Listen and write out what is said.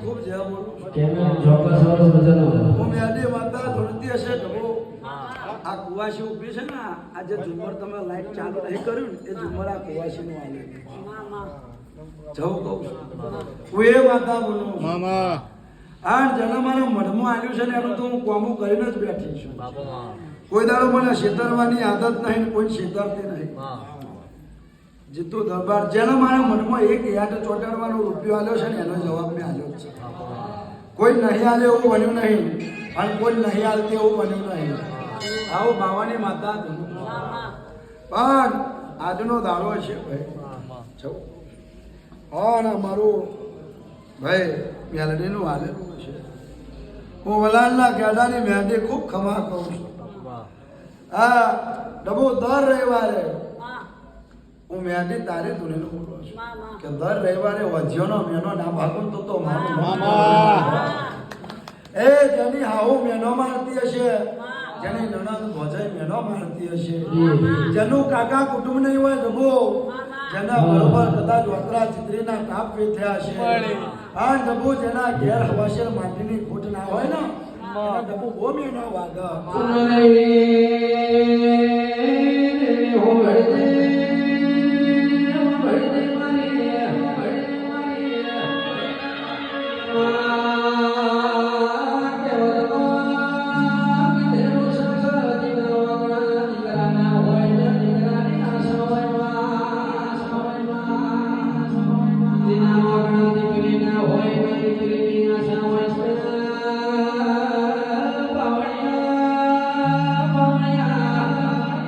ખૂબ જય બોલું કેમે ચોક્કસ વર્ષ બજાનો હું મેદી માતા ધૂળતી હશે ઢબો આ કુવાસી ઊભી છે ને આ જે ઝુમર તમે લાઈટ ચાલુ નહીં કર્યું ને એ ઝુમર આ કુવાસીનું આલે જવું કહું છું હું એ માતા બોલું મામા આ જેના મારા મઢમાં આવ્યું છે ને એનું તો હું કોમું કરીને જ બેઠી છું કોઈ દાડો મને છેતરવાની આદત નહીં કોઈ છેતરતી નહીં જીતુ દરબાર જેના મારા મનમાં એક યાદ ચોટાડવાનો રૂપિયો આવ્યો છે ને એનો જવાબ મેં આવ્યો છે કોઈ નહીં આલે એવું બન્યું નહીં અને કોઈ નહીં આલતી એવું બન્યું નહીં આવો બાવાની માતા પણ આજનો દાડો છે ભાઈ છો હા ને મારું ભાઈ મેલડીનું હાલેલું છે હું વલાલના ગેડાની મહેંદી ખૂબ ખમા કહું છું હા ડબો દર રવિવારે હું મહેંદી તારી ધૂનેલું બોલું છું કે દર રવિવારે વધ્યોનો મેનો ના ભાગું તો મારું મામા એ જેની હાહુ મેનો મારતી હશે જેની નણંદ ભોજાઈ મેનો મારતી હશે જેનું કાકા કુટુંબ નહીં હોય ડબો જેના બરોબર કદાચ વતરા ચિત્રીના તાપ વેથ્યા છે આ ડબો જેના ઘેર હવાશેર માટીની ખોટ ના હોય ને એના ડબો બહુ મેનો વાગે સુનલે હો હળદે